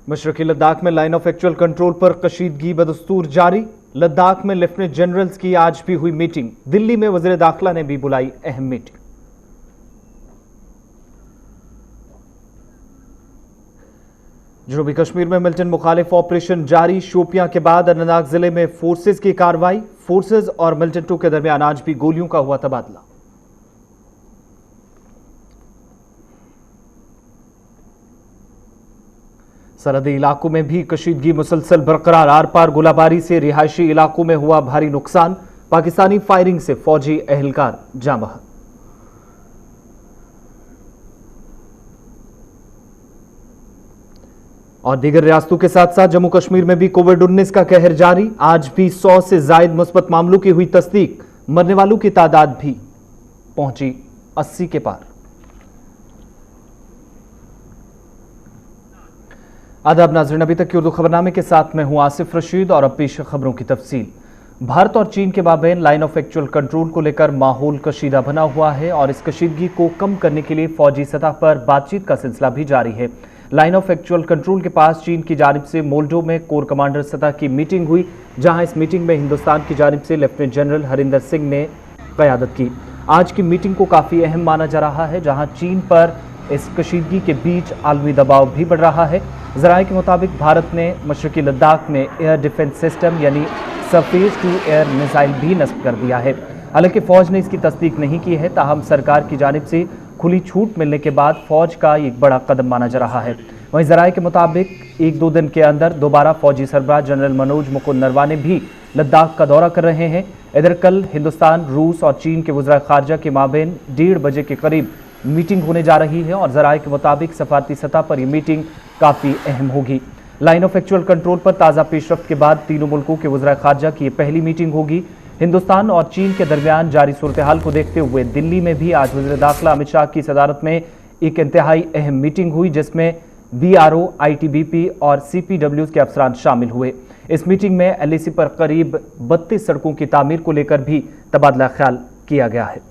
मशरकी लद्दाख में line of actual control पर कशीदगी बदस्तूर जारी। लद्दाख में लेफ्टिनेंट जनरल्स की आज भी हुई मीटिंग। दिल्ली में वज़ीर दाखिला ने भी बुलाई अहम मीटिंग। जनूबी कश्मीर में मिलिटेंट मुखालिफ ऑपरेशन जारी। शोपियां के बाद अनंतनाग जिले में फोर्सेज की कार्रवाई। फोर्सेज और मिलिटेंटों के दरमियान आज भी गोलियों का हुआ तबादला। सरहदी इलाकों में भी कशीदगी मुसलसल बरकरार। आर पार गोलाबारी से रिहायशी इलाकों में हुआ भारी नुकसान। पाकिस्तानी फायरिंग से फौजी एहलकार जाँ बहक। और दीगर रियासतों के साथ साथ जम्मू कश्मीर में भी कोविड-19 का कहर जारी। आज भी 100 से जायद मुस्बत मामलों की हुई तस्दीक। मरने वालों की तादाद भी पहुंची 80 के पार। आदाब नाज़रीन, अभी तक की उर्दू खबरनामे के साथ मैं हूं आसिफ रशीद और अब पेश खबरों की तफसील। भारत और चीन के माबैन लाइन ऑफ एक्चुअल कंट्रोल को लेकर माहौल कशीदा बना हुआ है और इस कशीदगी को कम करने के लिए फौजी सतह पर बातचीत का सिलसिला भी जारी है। लाइन ऑफ एक्चुअल कंट्रोल के पास चीन की जानिब से मोल्डो में कोर कमांडर सतह की मीटिंग हुई, जहां इस मीटिंग में हिंदुस्तान की जानिब से लेफ्टिनेंट जनरल हरिंदर सिंह ने क़यादत की। आज की मीटिंग को काफ़ी अहम माना जा रहा है, जहां चीन पर इस कशीदगी के बीच आलमी दबाव भी बढ़ रहा है। ज़राए के मुताबिक भारत ने मशरकी लद्दाख में एयर डिफेंस सिस्टम यानी सरफेस टू एयर मिसाइल भी नस्ब कर दिया है। हालांकि फ़ौज ने इसकी तस्दीक नहीं की है, ताहम सरकार की जानिब से खुली छूट मिलने के बाद फ़ौज का एक बड़ा कदम माना जा रहा है। वहीं ज़राए के मुताबिक 1-2 दिन के अंदर दोबारा फ़ौजी सरबराह जनरल मनोज मुकुंद नरवाने भी लद्दाख का दौरा कर रहे हैं। इधर कल हिंदुस्तान, रूस और चीन के वज़ीर ख़ारजा के माबैन 1:30 बजे के करीब मीटिंग होने जा रही है और ज़राए के मुताबिक सफारती सतह पर यह मीटिंग काफ़ी अहम होगी। लाइन ऑफ एक्चुअल कंट्रोल पर ताज़ा पेशरफ्त के बाद तीनों मुल्कों के वज़ीर ख़ारजा की यह पहली मीटिंग होगी। हिंदुस्तान और चीन के दरमियान जारी सूरत हाल को देखते हुए दिल्ली में भी आज वज़ीर दाखिला अमित शाह की सदारत में एक इंतहाई अहम मीटिंग हुई, जिसमें BRO, ITBP और CPWs के अफसरान शामिल हुए। इस मीटिंग में LAC पर करीब 32 सड़कों की तामीर को लेकर भी तबादला ख्याल किया गया है।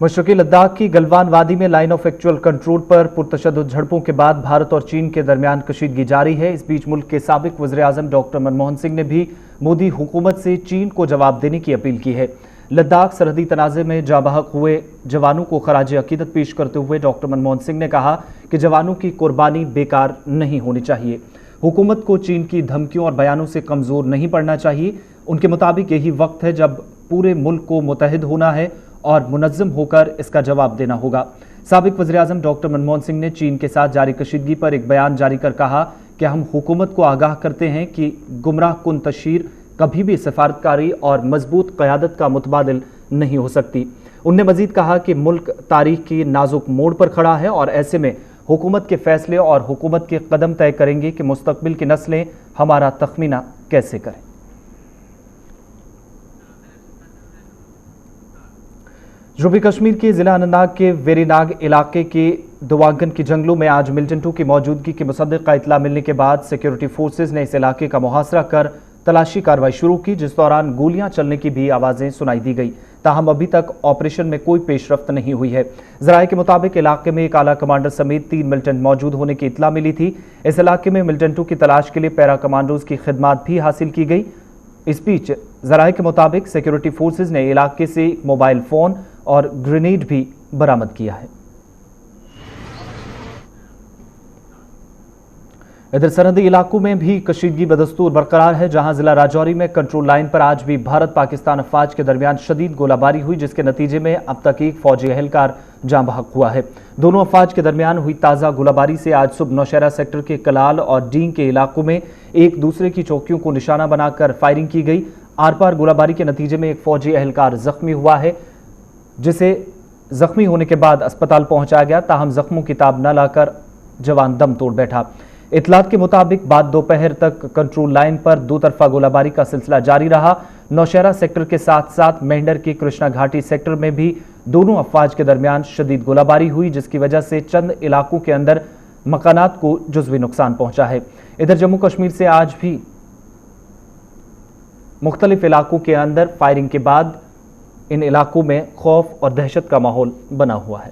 मशरकी लद्दाख की गलवान वादी में लाइन ऑफ एक्चुअल कंट्रोल पर पुरतशद्दुद झड़पों के बाद भारत और चीन के दरमियान कशीदगी जारी है। इस बीच मुल्क के साबिक वज़ीर आज़म डॉक्टर मनमोहन सिंह ने भी मोदी हुकूमत से चीन को जवाब देने की अपील की है। लद्दाख सरहदी तनाज़े में जाँ बहक हुए जवानों को खराज अकीदत पेश करते हुए डॉक्टर मनमोहन सिंह ने कहा कि जवानों की कुर्बानी बेकार नहीं होनी चाहिए। हुकूमत को चीन की धमकियों और बयानों से कमज़ोर नहीं पड़ना चाहिए। उनके मुताबिक यही वक्त है जब पूरे मुल्क को मुतहद होना है और मुनज़्ज़म होकर इसका जवाब देना होगा। साबिक वज़ीर आज़म डॉक्टर मनमोहन सिंह ने चीन के साथ जारी कशीदगी पर एक बयान जारी कर कहा कि हम हुकूमत को आगाह करते हैं कि गुमराह कुन तशहीर कभी भी सफारतकारी और मजबूत क़यादत का मुतबादिल नहीं हो सकती। उनने मजीद कहा कि मुल्क तारीख की नाजुक मोड़ पर खड़ा है और ऐसे में हुकूमत के फैसले और हुकूमत के कदम तय करेंगे कि मुस्तकबिल की नस्लें हमारा तखमीना कैसे करें। जनूबी कश्मीर के ज़िला अनंतनाग के वेरीनाग इलाके के दुवागन की जंगलों में आज मिलिटेंटों की मौजूदगी के मुसद्दिक़ का इतला मिलने के बाद सिक्योरिटी फोर्सेज ने इस इलाके का मुहासरा कर तलाशी कार्रवाई शुरू की, जिस दौरान गोलियां चलने की भी आवाज़ें सुनाई दी गई। ताहम अभी तक ऑपरेशन में कोई पेशरफ्त नहीं हुई है। ज़राए के मुताबिक इलाके में एक आला कमांडर समेत 3 मिलिटेंट मौजूद होने की इतला मिली थी। इस इलाके में मिलिटेंटों की तलाश के लिए पैरा कमांडोज की खिदमात भी हासिल की गई। इस बीच ज़राए के मुताबिक सिक्योरिटी फोर्सेज ने इलाके से मोबाइल फ़ोन और ग्रेनेड भी बरामद किया है। इधर सरहदी इलाकों में भी कशीदगी बदस्तूर बरकरार है, जहां जिला राजौरी में कंट्रोल लाइन पर आज भी भारत पाकिस्तान अफवाज के दरमियान शदीद गोलाबारी हुई, जिसके नतीजे में अब तक एक फौजी एहलकार जाँ बहक हुआ है। दोनों अफवाज के दरमियान हुई ताज़ा गोलाबारी से आज सुबह नौशहरा सेक्टर के कलाल और डींग के इलाकों में एक दूसरे की चौकियों को निशाना बनाकर फायरिंग की गई। आर पार गोलाबारी के नतीजे में एक फौजी एहलकार जख्मी हुआ है, जिसे जख्मी होने के बाद अस्पताल पहुंचाया गया, ताहम जख्मों की ताब न लाकर जवान दम तोड़ बैठा। इतलात के मुताबिक बाद दोपहर तक कंट्रोल लाइन पर दो तरफा गोलाबारी का सिलसिला जारी रहा। नौशहरा सेक्टर के साथ साथ मेंढर के कृष्णा घाटी सेक्टर में भी दोनों अफवाज के दरमियान शदीद गोलाबारी हुई, जिसकी वजह से चंद इलाकों के अंदर मकानात को जुज़वी नुकसान पहुंचा है। इधर जम्मू कश्मीर से आज भी मुख्तलिफ इलाकों के अंदर फायरिंग के बाद इन इलाकों में खौफ और दहशत का माहौल बना हुआ है।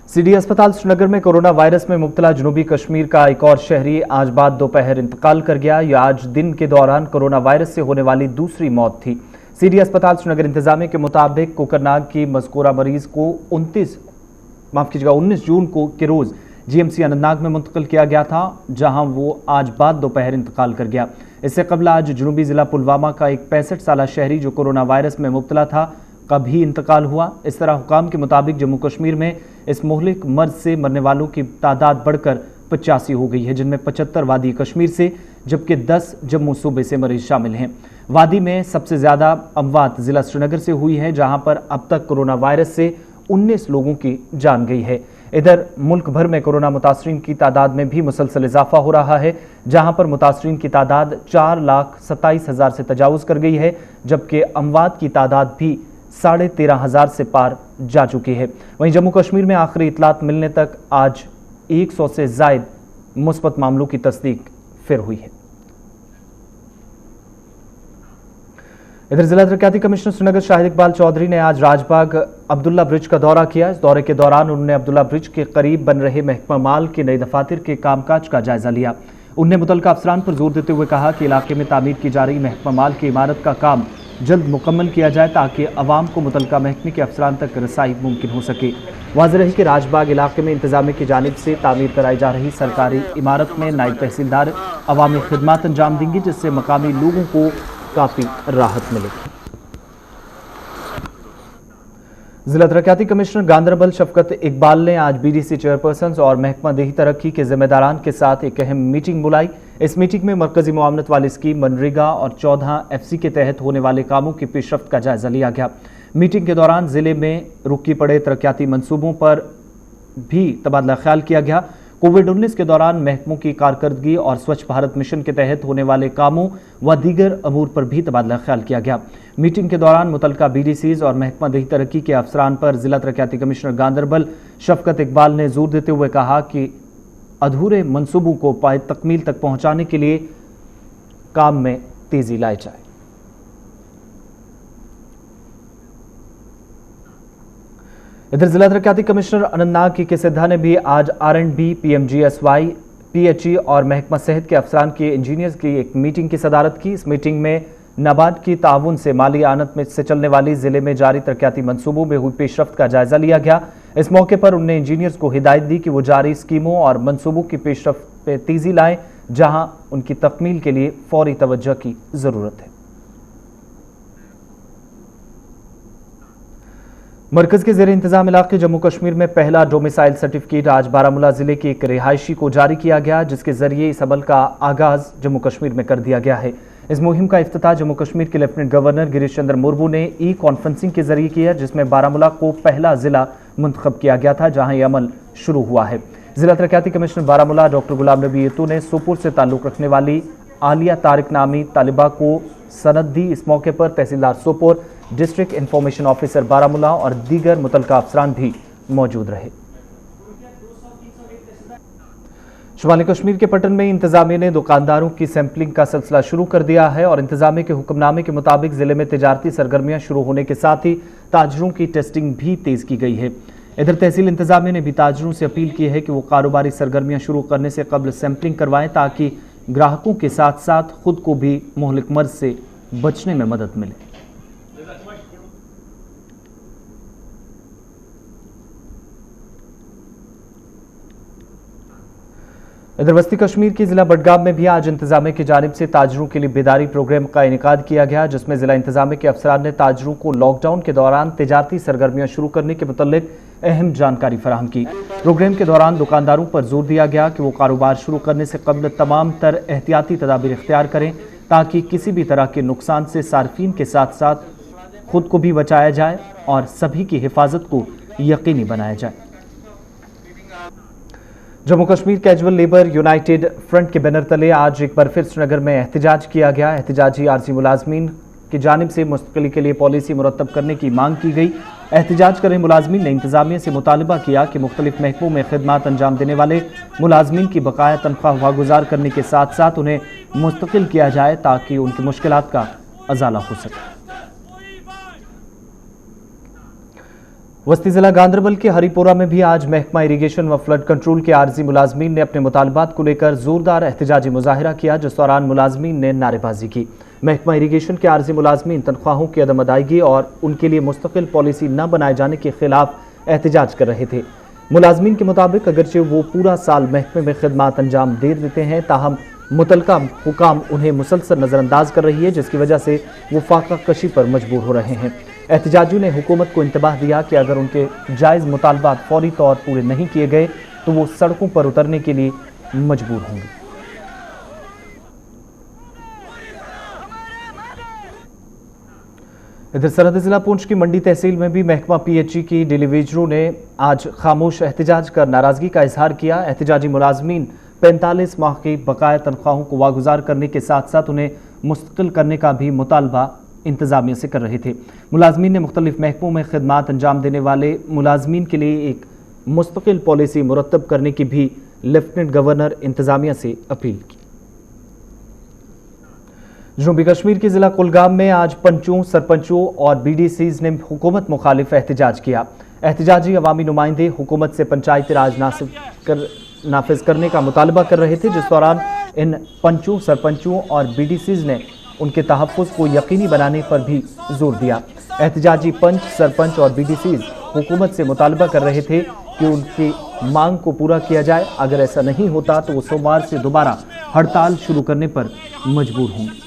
सीडी अस्पताल श्रीनगर में कोरोना वायरस में मुब्तला जनूबी कश्मीर का एक और शहरी आज बाद दोपहर इंतकाल कर गया। यह आज दिन के दौरान कोरोना वायरस से होने वाली दूसरी मौत थी। सीडी अस्पताल श्रीनगर इंतजामिया के मुताबिक कोकरनाग की मज़कूरा मरीज को 19 जून के रोज जीएमसी अनंतनाग में मुंतकिल किया गया था, जहां वो आज बाद दोपहर इंतकाल कर गया। इससे कबल आज जनूबी जिला पुलवामा का एक 65 साला शहरी जो कोरोना वायरस में मुब्तला था का भी इंतकाल हुआ। इस तरह हुकाम के मुताबिक जम्मू कश्मीर में इस मुहलिक मर्ज से मरने वालों की तादाद बढ़कर 85 हो गई है, जिनमें 75 वादी कश्मीर से जबकि 10 जम्मू सूबे से मरीज शामिल हैं। वादी में सबसे ज्यादा अमवात जिला श्रीनगर से हुई है, जहां पर अब तक कोरोना वायरस से 19 लोगों की जान गई है। इधर मुल्क भर में कोरोना मुतासरीन की तादाद में भी मुसलसल इजाफा हो रहा है, जहां पर मुतासरीन की तादाद 4,27,000 से तजावुज कर गई है, जबकि अमवात की तादाद भी 13,500 से पार जा चुकी है। वहीं जम्मू कश्मीर में आखिरी इतलात मिलने तक आज 100 से जायद मुस्बत मामलों की तस्दीक फिर हुई है। इधर जिला तरक्याती कमिश्नर श्रीनगर शाहिद इकबाल चौधरी ने आज राजबाग अब्दुल्ला ब्रिज का दौरा किया। इस दौरे के दौरान उन्होंने अब्दुल्ला ब्रिज के करीब बन रहे महकमा माल के नए दफातर के कामकाज का जायजा लिया। उन्होंने मुतल्लिका अफसरान पर जोर देते हुए कहा कि इलाके में तामीर की जा रही महकमा माल की इमारत का काम जल्द मुकम्मल किया जाए ताकि अवाम को मुतल्लिका महकमे के अफसरान तक रसाई मुमकिन हो सके। वाज़ेह रही कि राजबाग इलाके में इंतजामिया की जानिब से तामीर कराई जा रही सरकारी इमारत में नायब तहसीलदार अवामी खिदमात अंजाम देंगे, जिससे मकामी लोगों को काफ़ी राहत मिलेगी। जिला तरक्याती कमिश्नर गांधरबल शफकत इकबाल ने आज बीडीसी चेयरपर्सन और महकमा देही तरक्की के जिम्मेदारान के साथ एक अहम मीटिंग बुलाई। इस मीटिंग में मरकजी मुआवनत वाली स्कीम मनरेगा और 14 FC के तहत होने वाले कामों की पेशरफ्त का जायजा लिया गया। मीटिंग के दौरान जिले में रुकी पड़े तरक्याती मंसूबों पर भी तबादला ख्याल किया गया। कोविड-19 के दौरान महकमों की कारकर्दगी और स्वच्छ भारत मिशन के तहत होने वाले कामों व दीगर अमूर पर भी तबादला ख्याल किया गया। मीटिंग के दौरान मुतल्लिका BDCs और महकमा देही तरक्की के अफसरान पर जिला तरक्याती कमिश्नर गांधरबल शफकत इकबाल ने जोर देते हुए कहा कि अधूरे मंसूबों को पाए तकमील तक पहुंचाने के लिए काम में तेजी लाई जाए। इधर जिला तरक्याती कमिश्नर अनंतनाग के सिद्धा ने भी आज R&B, PMGSY, PHE और महकमा सेहत के अफसरान के इंजीनियर्स की एक मीटिंग की सदारत की। इस मीटिंग में नाबार्ड की ताउन से माली आनत में से चलने वाली जिले में जारी तरक्याती मंसूबों में हुई पेशरफ्त का जायजा लिया गया। इस मौके पर उन्होंने इंजीनियर्स को हिदायत दी कि वो जारी स्कीमों और मंसूबों की पेशरफ्त पे तेजी लाएं, जहां उनकी तकमील के लिए फौरी तवज्जो की जरूरत है। मरकज के ज़ेर इंतजाम इलाके जम्मू कश्मीर में पहला डोमिसाइल सर्टिफिकेट आज बारामूला जिले के एक रिहायशी को जारी किया गया, जिसके जरिए इस अमल का आगाज जम्मू कश्मीर में कर दिया गया है। इस मुहिम का इफ्तिताह जम्मू कश्मीर के लेफ्टिनेंट गवर्नर गिरीश चंद्र मुर्मू ने कॉन्फ्रेंसिंग के जरिए किया, जिसमें बारामूला को पहला जिला मुंतखब किया गया था, जहां यह अमल शुरू हुआ है। जिला तरक्याती कमिश्नर बारामूला डॉक्टर गुलाम नबी येतू ने सोपुर से ताल्लुक रखने वाली आलिया तारिक नामी तालिबा को सनद दी। इस मौके पर tehsildar Sopore, district information officer Baramulla और दीगर मुतल्लिका अफसरान भी मौजूद रहे। शुमाली कश्मीर के पटन में इंतजामिया ने दुकानदारों की सैंपलिंग का सिलसिला शुरू कर दिया है और इंतजामिया के हुक्मनामे के मुताबिक जिले में तिजारती सरगर्मियां शुरू होने के साथ ही ताजरों की टेस्टिंग भी तेज की गई है। इधर तहसील इंतजामिया ने भी ताजरों से अपील की है कि वो कारोबारी सरगर्मियां शुरू करने से कबल सैंपलिंग करवाएं, ताकि ग्राहकों के साथ साथ खुद को भी मुहलिक मर्ज से बचने में मदद मिले। इधर वस्ती कश्मीर की जिला बडगाम में भी आज इंतजामिया की जानिब से ताजरों के लिए बेदारी प्रोग्राम का इनेकाद किया गया, जिसमें जिला इंतजामिया के अफसरान ने ताजरों को लॉकडाउन के दौरान तिजारती सरगर्मियां शुरू करने के मुतल्लिक अहम जानकारी फराहम की। प्रोग्राम के दौरान दुकानदारों पर जोर दिया गया कि वो कारोबार शुरू करने से कबल तमाम तर एहतियाती तदाबीर इख्तियार करें, ताकि किसी भी तरह के नुकसान से सार्फिन के साथ साथ खुद को भी बचाया जाए और सभी की हिफाजत को यकीनी बनाया जाए। Jammu Kashmir casual labour United front के बैनर तले आज एक बार फिर श्रीनगर में एहतजाज किया गया। एहतजाजी आरजी मुलाजमीन की जानिब से मुस्तकिली के लिए पॉलिसी मुरतब करने की मांग की गई। एहतजाज कर रहे मुलाजमीन ने इंतजामिया से मुतालबा किया कि मुख्तलिफ महकमों में खिदमात अंजाम देने वाले मुलाजमीन की बकाया तनख्वाह वागुजार करने के साथ साथ उन्हें मुस्तकिल किया जाए, ताकि उनकी मुश्किलात का अजाला हो सके। वस्ती जिला गांधरबल के हरिपुरा में भी आज महकमा इरिगेशन व फ्लड कंट्रोल के आरजी मुलाजमीन ने अपने मुतालबात को लेकर जोरदार एहतजाजी मुजाहिरा किया, जिस दौरान मुलाजमीन ने नारेबाजी की। महकमा इरिगेशन के आरजी मुलाजमीन तनख्वाहों की अदम अदायगी और उनके लिए मुस्तकिल पॉलिसी न बनाए जाने के खिलाफ एहतजाज कर रहे थे। मुलाजमीन के मुताबिक अगरचे वो पूरा साल महकमे में खिदमात अंजाम दे देते हैं, ताहम मुतलका हुकाम उन्हें मुसलसल नज़रअंदाज कर रही है, जिसकी वजह से वो फाका कशी पर मजबूर हो रहे हैं। एहतजाजियों ने हुकूमत को इंतबाह दिया कि अगर उनके जायज़ मुतालबात फौरी तौर पूरे नहीं किए गए तो वो सड़कों पर उतरने के लिए मजबूर होंगे। इधर सरहदी जिला पुंछ की मंडी तहसील में भी महकमा पीएचई की डिलीवेजरों ने आज खामोश एहतजाज कर नाराजगी का इजहार किया। एहतजाजी मुलाजमीन 45 माह की बकाया तनख्वाहों को वागुजार करने के साथ साथ उन्हें मुस्तकिल करने का भी मुतालबा इंतजामिया से कर रहे थे। मुलाजमीन ने मुख्तलिफ महकमों में खिदमात अंजाम देने वाले मुलाजमीन के लिए एक मुस्तकिल पॉलिसी मुरतब करने की भी लेफ्टिनेंट गवर्नर इंतजामिया से अपील की। जनूबी कश्मीर के जिला कुलगाम में आज पंचों, सरपंचों और बीडीसीज ने हुकूमत मुखालिफ एहतजाज किया। एहतजाजी अवामी नुमाइंदे हुकूमत से पंचायती राज नाफिज करने का मुतालबा कर रहे थे, जिस दौरान इन पंचों, सरपंचों और बीडीसीज ने उनके तहफ़्फ़ुज़ को यकीनी बनाने पर भी जोर दिया। एहतजाजी पंच, सरपंच और बीडीसीज हुकूमत से मुतालबा कर रहे थे कि उनकी मांग को पूरा किया जाए। अगर ऐसा नहीं होता तो वो सोमवार से दोबारा हड़ताल शुरू करने पर मजबूर होंगे।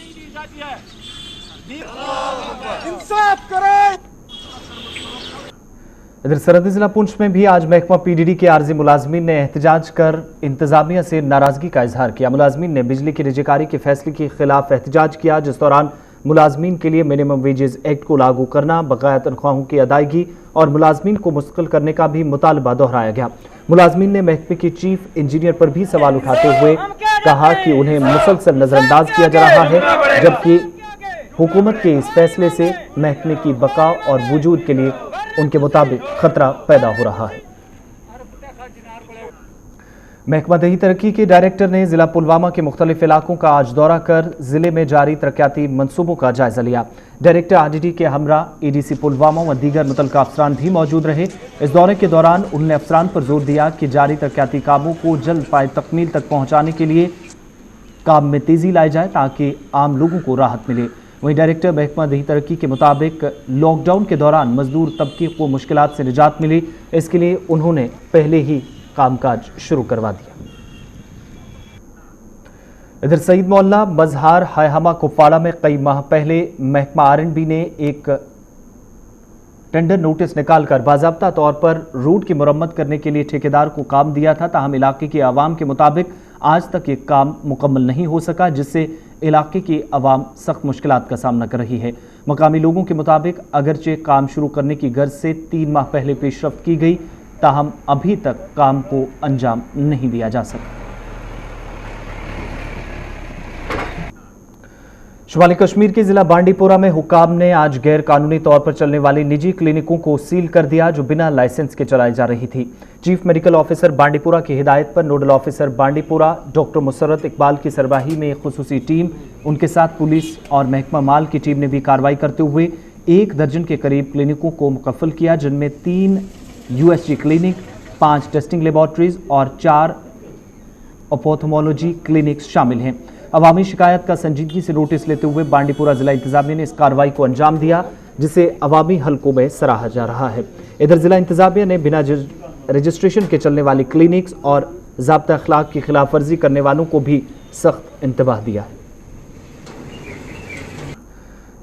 इधर सरहदी जिला पुंछ में भी आज महकमा पीडीडी के आरजी मुलाजमीन ने एहतजाज कर इंतजामिया से नाराजगी का इजहार किया। मुलाजमीन ने बिजली की रिजकारी के फैसले के खिलाफ एहतजाज किया, जिस दौरान मुलाजमीन के लिए मिनिमम वेजेस एक्ट को लागू करना, बकाया तनख्वाहों की अदायगी और मुलाजमीन को मुस्तकिल करने का भी मुतालबा दोहराया गया। मुलाजमीन ने महकमे के चीफ इंजीनियर पर भी सवाल उठाते हुए कहा कि उन्हें मुसलसल नजरअंदाज किया जा रहा है, जबकि हुकूमत के इस फैसले से महकमे की बका और वजूद के लिए उनके मुताबिक खतरा पैदा हो रहा है। महकमा दही तरक्की के डायरेक्टर ने जिला पुलवामा के मुख्तलिफ इलाकों का आज दौरा कर जिले में जारी तरक्याती मंसूबों का जायजा लिया। डायरेक्टर आरडीडी के हमरा एडीसी पुलवामा व दीगर मुतल्लिका अफसरान भी मौजूद रहे। इस दौरे के दौरान उन्होंने अफसरान पर जोर दिया कि जारी तरक्याती कामों को जल्द पाए तकमील तक पहुँचाने के लिए काम में तेजी लाई जाए ताकि आम लोगों को राहत मिले। वहीं डायरेक्टर महकमा दही तरक्की के मुताबिक लॉकडाउन के दौरान मजदूर तबके को मुश्किलात से निजात मिली, इसके लिए उन्होंने पहले ही कामकाज शुरू करवा दिया। इधर सईद मोहल्ला मजहार हायहमा कुपवाड़ा में कई माह पहले महकमा आरएंडबी ने एक टेंडर नोटिस निकालकर बाज़ाब्ता तौर पर रोड की मरम्मत करने के लिए ठेकेदार को काम दिया था, ताहम इलाके की आवाम के मुताबिक आज तक ये काम मुकम्मल नहीं हो सका, जिससे इलाके की आवाम सख्त मुश्किलात का सामना कर रही है। मकामी लोगों के मुताबिक अगरचे काम शुरू करने की गर्ज से 3 माह पहले पेशरफ्त की गई, ताहम अभी तक काम को अंजाम नहीं दिया जा सका। शुमाली कश्मीर के जिला बांडीपुरा में हुकाम ने आज गैर कानूनी तौर पर चलने वाली निजी क्लिनिकों को सील कर दिया, जो बिना लाइसेंस के चलाई जा रही थी। चीफ मेडिकल ऑफिसर बांडीपुरा की हिदायत पर nodal officer Bandipora doctor Musarrat Iqbal की सरबराही में एक खुसूसी टीम, उनके साथ पुलिस और महकमा माल की टीम ने भी कार्रवाई करते हुए 1 दर्जन के करीब क्लिनिकों को मुकफ्फल किया, जिनमें 3 यूएसजी क्लिनिक, 5 टेस्टिंग लेबॉर्ट्रीज और 4 ऑप्थेल्मोलॉजी क्लिनिक्स शामिल हैं। अवामी शिकायत का संजीदगी से नोटिस लेते हुए बांडीपुरा जिला इंतजामिया ने इस कार्रवाई को अंजाम दिया, जिसे अवामी हलकों में सराहा जा रहा है। इधर जिला इंतजामिया ने बिना रजिस्ट्रेशन के चलने वाली क्लिनिक्स और ज़ाब्ता अखलाक की खिलाफ वर्जी करने वालों को भी सख्त इंतबाह दिया है।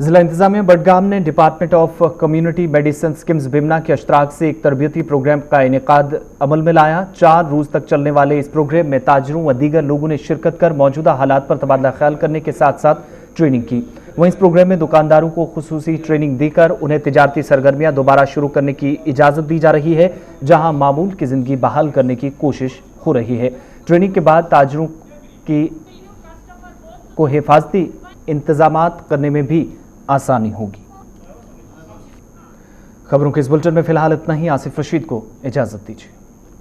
जिला इंतजामिया बडगाम ने department of community medicine schemes Bemina के अश्तराक से एक तरबियती प्रोग्राम का इनेकाद अमल में लाया। 4 रोज तक चलने वाले इस प्रोग्राम में ताजरों व दीगर लोगों ने शिरकत कर मौजूदा हालात पर तबादला ख्याल करने के साथ साथ ट्रेनिंग की। वहीं इस प्रोग्राम में दुकानदारों को खुसूसी ट्रेनिंग देकर उन्हें तिजारती सरगर्मियां दोबारा शुरू करने की इजाज़त दी जा रही है, जहां मामूल की ज़िंदगी बहाल करने की कोशिश हो रही है। ट्रेनिंग के बाद ताजरों को हिफाजती इंतजामात करने में भी आसानी होगी। खबरों के इस बुलेटिन में फिलहाल इतना ही। आसिफ रशीद को इजाज़त दीजिए।